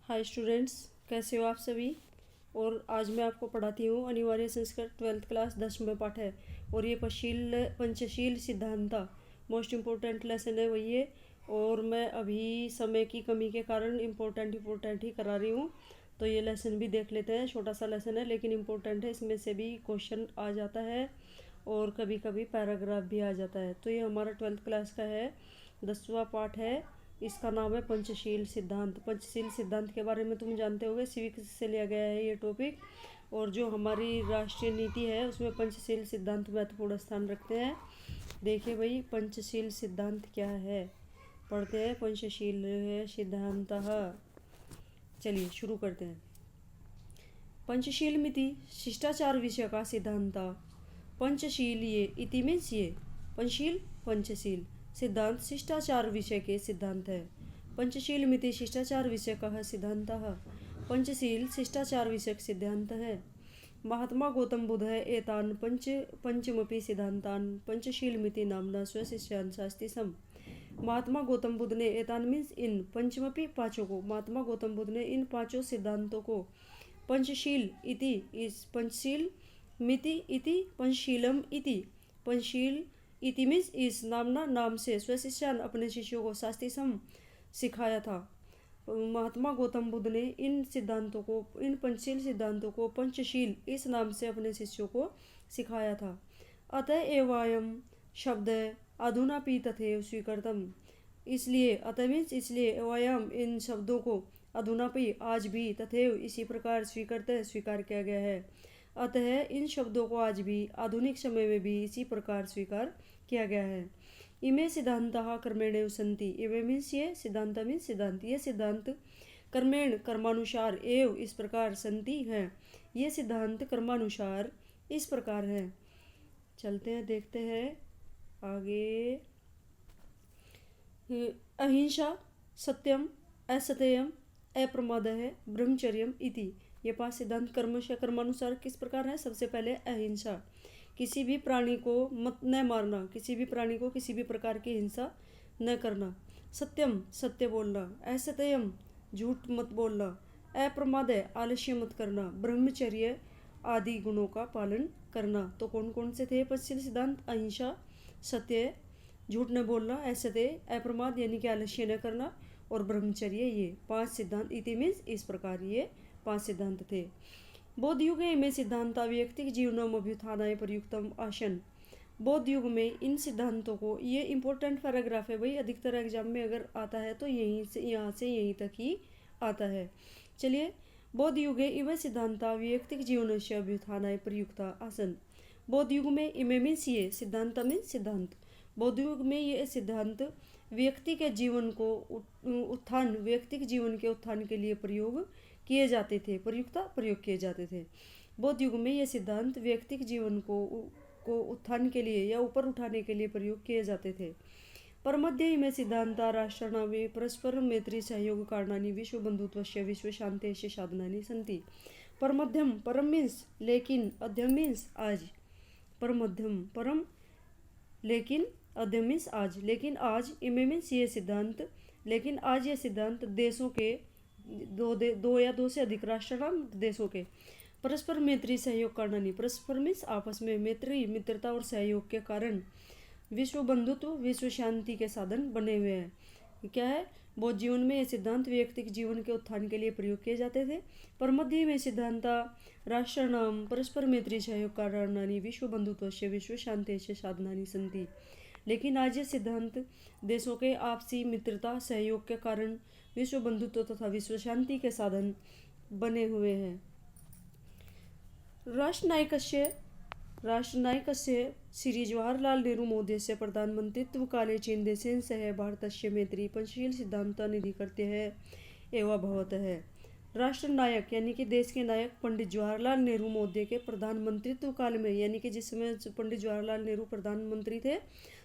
Hi students, कैसे हो आप सभी। और आज मैं आपको पढ़ाती हूँ अनिवार्य संस्कृत 12th क्लास 10वें पाठ है। और ये Panchsheel Siddhanta most important lesson है वही है। और मैं अभी समय की कमी के कारण इम्पोर्टेंट ही करा रही हूँ। तो ये लेसन भी देख लेते हैं। छोटा सा लेसन है लेकिन इम्पोर्टेंट है, इसमें से भी क्वेश्चन आ जाता है और कभी कभी पैराग्राफ भी आ जाता है। तो ये हमारा 12th क्लास का है, 10वां पाठ है। इसका नाम है पंचशील सिद्धांत। पंचशील सिद्धांत के बारे में तुम जानते होगे, सिविक्स से लिया गया है ये टॉपिक। और जो हमारी राष्ट्रीय नीति है उसमें पंचशील सिद्धांत महत्वपूर्ण स्थान रखते हैं। देखिए भाई, पंचशील सिद्धांत क्या है, पढ़ते हैं। पंचशील सिद्धांत, चलिए शुरू करते हैं। पंचशील मिति शिष्टाचार विषय का सिद्धांत। पंचशील ये इति मीन्स ये पंचशील पंचशील सिद्धांत शिष्टाचार विषय के सिद्धांत है। पंचशील मिति शिष्टाचार विषय का सिद्धांत। पंचशील शिष्टाचार विषयक सिद्धांत है। महात्मा गौतम बुद्ध एतान पंचमपि सिद्धांतान पंचशील मिति नामना स्वशिष्यान् शास्ति सम। महात्मा गौतम बुद्ध ने एतान मीन्स इन पंचमपि पांचों को, महात्मा गौतम बुद्ध ने इन पांचों सिद्धांतों को पंचशील इति इस पंचशील मिति इति पंचशीलम इति पंचशील इति मीन्स इस नामना नाम से स्वशिष्यान अपने शिष्यों को शास्ति सम सिखाया था। महात्मा गौतम बुद्ध ने इन सिद्धांतों को, इन पंचशील सिद्धांतों को पंचशील इस नाम से अपने शिष्यों को सिखाया था। अतः एवायम शब्द अधुनापि तथैव स्वीकृतम। इसलिए अतः मीन्स इसलिए, एवायम इन शब्दों को, अधुनापि आज भी, तथैव इसी प्रकार, स्वीकार किया गया है। अतः इन शब्दों को आज भी, आधुनिक समय में भी इसी प्रकार स्वीकार किया गया है। इमे सिद्धांतः कर्मेण सन्ति। इमे मीन्स ये, सिद्धांत मीन्स सिद्धांत, ये सिद्धांत कर्मेण कर्मानुसार एव इस प्रकार सन्ति है। ये सिद्धांत कर्मानुसार इस प्रकार है। चलते हैं, देखते हैं आगे। अहिंसा, सत्यम, असत्यम, अप्रमादः, ब्रह्मचर्यम इति। ये 5 सिद्धांत कर्मानुसार किस प्रकार है। सबसे पहले अहिंसा, किसी भी प्राणी को मत न मारना, किसी भी प्राणी को किसी भी प्रकार की हिंसा न करना। सत्यम, सत्य बोलना। असत्यम, झूठ मत बोलना। अप्रमाद, आलस्य मत करना। ब्रह्मचर्य आदि गुणों का पालन करना। तो कौन कौन से थे पंचशील सिद्धांत। अहिंसा, सत्य, झूठ न बोलना, असत्य, अप्रमाद यानी कि आलस्य न करना, और ब्रह्मचर्य। ये 5 सिद्धांत, इति मीन्स इस प्रकार, ये 5 सिद्धांत थे। बौद्ध युग में सिद्धांता व्यक्तिक जीवनम अभ्युत्थानाय प्रयुक्तम आसन। बौद्ध युग में इन सिद्धांतों को, ये इंपॉर्टेंट पैराग्राफ है भाई, अधिकतर एग्जाम में अगर आता है तो यहीं से, यहाँ से यहीं तक ही आता है। चलिए, बौद्ध युगे इव सिद्धांता व्यक्तिक जीवन से अभ्युत्थानाय प्रयुक्ता आसन। बौद्ध युग में इमे मीन्स ये, सिद्धांत मीन्स सिद्धांत, बौद्ध युग में ये सिद्धांत व्यक्ति के जीवन को उत्थान, व्यक्तिक जीवन के उत्थान के लिए प्रयोग किए जाते थे, प्रयोग किए जाते थे। बौद्ध युग में ये सिद्धांत व्यक्तिक जीवन को उत्थान के लिए या ऊपर उठाने के लिए प्रयोग किए जाते थे। परमध्य में सिद्धांता राष्ट्राणां परस्पर मैत्री सहयोग कारणानि विश्व बंधुत्वस्य विश्व शांतेस्य साधनानि सन्ति। परमध्यम, परम मीन्स लेकिन, अध्यम मीन्स आज। परमध्यम, परम, लेकिन, अध्यम मीन्स आज, लेकिन आज। इमे मीन्स ये सिद्धांत, लेकिन आज ये सिद्धांत देशों के, दो या दो से अधिक राष्ट्र देशों के परस्पर मैत्री सहयोग करना नहीं, परस्पर मीन्स आपस में, मैत्री मित्रता और सहयोग के कारण विश्व बंधुत्व, विश्व शांति के साधन बने हुए हैं। क्या है, बौद्ध जीवन में ये सिद्धांत व्यक्तिक जीवन के उत्थान के लिए प्रयोग किए जाते थे। परमध्य में सिद्धांता राष्ट्राणां परस्पर मैत्री सहयोग कारणानि विश्व बंधुत्वस्य विश्व शांतेस्य साधनानि सन्ति। लेकिन आज ये सिद्धांत देशों के आपसी मित्रता सहयोग के कारण विश्व बंधुत्व तथा विश्व शांति के साधन बने हुए हैं। राष्ट्रनायकस्य श्री जवाहरलाल नेहरू महोदयस्य प्रधानमंत्रित्व काले चीन देशेन सह भारतस्य मैत्री पंचशील सिद्धांत निधिकृत्य है एवं भवत है। राष्ट्रनायक यानी कि देश के नायक पंडित जवाहरलाल नेहरू महोदय के प्रधानमंत्रित्व काल में, यानी कि जिस समय पंडित जवाहरलाल नेहरू प्रधानमंत्री थे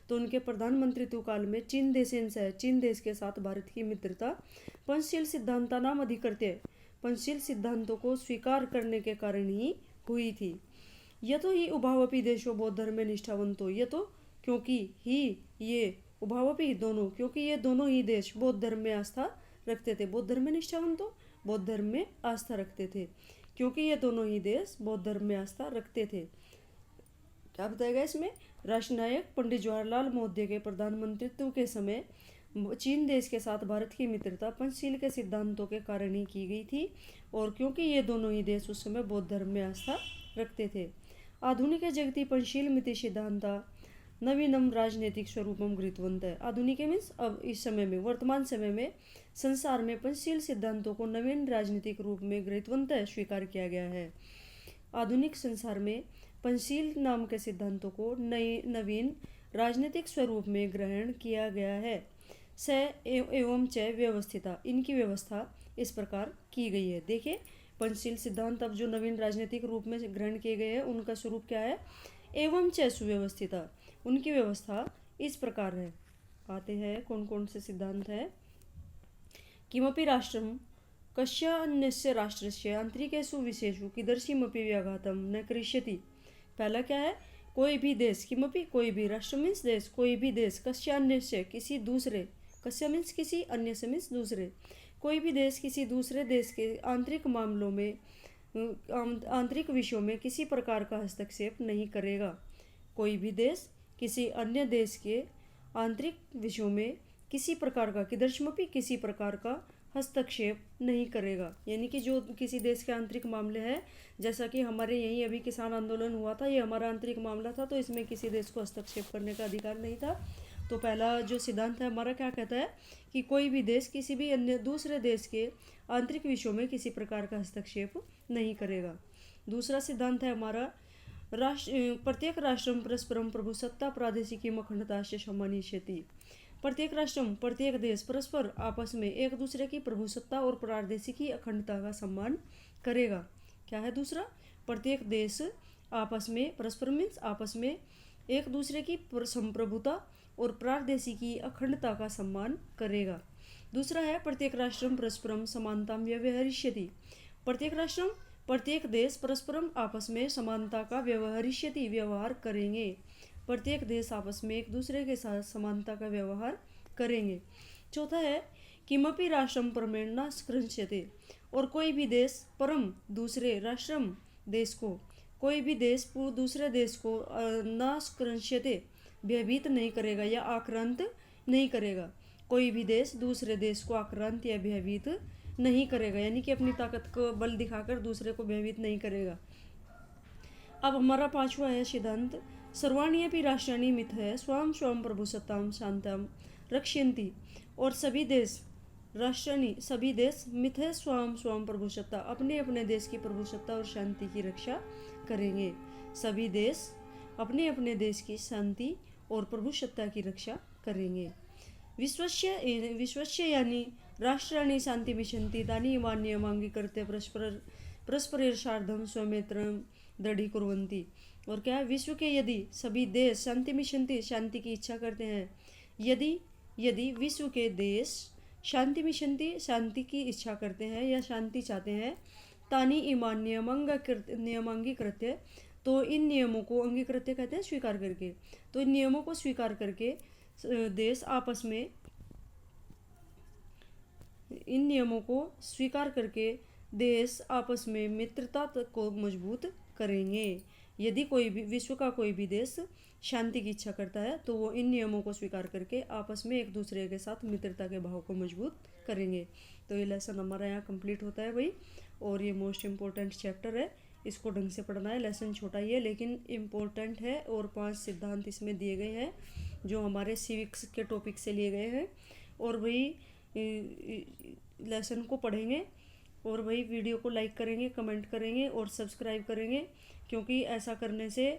तो उनके प्रधानमंत्रित्व काल में चीन देश के साथ भारत की मित्रता पंचशील सिद्धांता नाम अधिकृत्य, पंचशील सिद्धांतों को स्वीकार करने के कारण ही हुई थी। यतो ही उभावपि देशो बौद्ध धर्म में निष्ठावंतो, यतो क्योंकि ही ये, उभावपि दोनों, क्योंकि ये दोनों ही देश बौद्ध धर्म में आस्था रखते थे। बौद्ध धर्म में निष्ठावंतो बौद्ध धर्म में आस्था रखते थे, क्योंकि ये दोनों ही देश बौद्ध धर्म में आस्था रखते थे। क्या बताया गया इसमें? राष्ट्रनायक पंडित जवाहरलाल मोदी के प्रधानमंत्रित्व के समय चीन देश के साथ भारत की मित्रता पंचशील के सिद्धांतों के कारण ही की गई थी, और क्योंकि ये दोनों ही देश उस समय बौद्ध धर्म में आस्था रखते थे। आधुनिक जगती पंचशील मिति सिद्धांता नवीनम राजनीतिक स्वरूपम गृहीतवंत है। आधुनिक मीन्स अब इस समय में, वर्तमान समय में संसार में पंचशील सिद्धांतों को नवीन राजनीतिक रूप में गृहीतवंत है, स्वीकार किया गया है। आधुनिक संसार में पंचशील नाम के सिद्धांतों को नवीन राजनीतिक स्वरूप में ग्रहण किया गया है। स एवं च व्यवस्थिता, इनकी व्यवस्था इस प्रकार की गई है। देखिए, पंचशील सिद्धांत अब जो नवीन राजनीतिक रूप में ग्रहण किए गए हैं उनका स्वरूप क्या है? एवं च सुव्यवस्थिता, उनकी व्यवस्था इस प्रकार है। आते हैं कौन कौन से सिद्धांत है। किमपि राष्ट्रम कस्यान्यस्य राष्ट्रस्य आंतरिकेषु विशेषु कीदृशीमपि व्याघातं न करिष्यति। पहला क्या है? कोई भी देश, किमपि कोई भी, राष्ट्र मीन्स देश, कोई भी देश, कस्यान्यस्य किसी दूसरे, कस्य मीन्स किसी, अन्य से मीन्स दूसरे, कोई भी देश किसी दूसरे देश के आंतरिक मामलों में, आंतरिक विषयों में किसी प्रकार का हस्तक्षेप नहीं करेगा। कोई भी देश किसी अन्य देश के आंतरिक विषयों में किसी प्रकार का, कीदृशमपि किसी प्रकार का हस्तक्षेप नहीं करेगा। यानी कि जो किसी देश के आंतरिक मामले हैं, जैसा कि हमारे यहीं अभी किसान आंदोलन हुआ था, ये हमारा आंतरिक मामला था, तो इसमें किसी देश को हस्तक्षेप करने का अधिकार नहीं था। तो पहला जो सिद्धांत है हमारा क्या कहता है कि कोई भी देश किसी भी अन्य दूसरे देश के आंतरिक विषयों में किसी प्रकार का हस्तक्षेप नहीं करेगा। दूसरा सिद्धांत है हमारा प्रत्येक राष्ट्रम परस्परम प्रभुसत्ता प्रादेशिकी अखंडता से सम्मानिष्यति। प्रत्येक राष्ट्रम, प्रत्येक देश परस्पर आपस में एक दूसरे की प्रभुसत्ता और प्रादेशिकी अखंडता का सम्मान करेगा। क्या है दूसरा? प्रत्येक देश आपस में, परस्पर मीन्स आपस में, एक दूसरे की संप्रभुता और प्रादेशिकी अखंडता का सम्मान करेगा। दूसरा है प्रत्येक राष्ट्रम परस्परम समानताम व्यवहरिष्यति। प्रत्येक राष्ट्रम, प्रत्येक देश परस्परम आपस में समानता का व्यवहरिष्यति, व्यवहार करेंगे। प्रत्येक देश आपस में एक दूसरे के साथ समानता का व्यवहार करेंगे। चौथा है किमपि राष्ट्रम परमेण न स्पृश्यते, और कोई भी देश परम दूसरे राष्ट्रम देश को, कोई भी देश दूसरे देश को न स्पृश्यते भयभीत नहीं करेगा या आक्रांत नहीं करेगा। कोई भी देश दूसरे देश को आक्रांत या भयभीत नहीं करेगा, यानी कि अपनी ताकत को बल दिखाकर दूसरे को भयभीत नहीं करेगा। अब हमारा पांचवा है सिद्धांत सर्वाणि अपि राष्ट्राणि मिथः स्वयं स्वयं प्रभुसत्तां शांतां रक्षयन्ति, और सभी देश, राष्ट्राणि सभी देश, मिथः स्वयं स्वयं प्रभुसत्ता, अपने अपने देश की प्रभुसत्ता और शांति की रक्षा करेंगे। सभी देश अपने अपने देश की शांति और प्रभुसत्ता की रक्षा करेंगे। विश्वस्य यानी राष्ट्राणि शांति विशन्ति तानि मान्यमांगीकृत्य परस्पर सार्धम स्वमित्रं दृढ़ीकुर्वन्ति। और क्या है? विश्व के यदि सभी देश शांति मिशन्ति, शांति की इच्छा करते हैं, यदि विश्व के देश शांति मिशन्ति, शांति की इच्छा करते हैं या शांति चाहते हैं, तानि इमान नियमांगीकृत्य, तो इन नियमों को, अंगीकृत्य कहते हैं स्वीकार करके, तो इन नियमों को स्वीकार करके देश आपस में, इन नियमों को स्वीकार करके देश आपस में मित्रता को मजबूत करेंगे। यदि कोई भी, विश्व का कोई भी देश शांति की इच्छा करता है तो वो इन नियमों को स्वीकार करके आपस में एक दूसरे के साथ मित्रता के भाव को मजबूत करेंगे। तो ये लेसन हमारा यहाँ कंप्लीट होता है भाई, और ये मोस्ट इम्पोर्टेंट चैप्टर है, इसको ढंग से पढ़ना है। लेसन छोटा ही है लेकिन इम्पोर्टेंट है, और 5 सिद्धांत इसमें दिए गए हैं जो हमारे सिविक्स के टॉपिक से लिए गए हैं। और वही लेसन को पढ़ेंगे और वही वीडियो को लाइक करेंगे, कमेंट करेंगे और सब्सक्राइब करेंगे, क्योंकि ऐसा करने से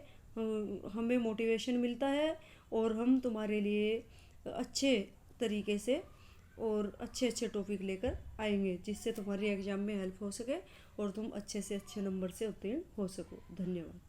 हमें मोटिवेशन मिलता है और हम तुम्हारे लिए अच्छे तरीके से और अच्छे अच्छे टॉपिक लेकर आएंगे, जिससे तुम्हारी एग्ज़ाम में हेल्प हो सके और तुम अच्छे से अच्छे नंबर से उत्तीर्ण हो सको। धन्यवाद।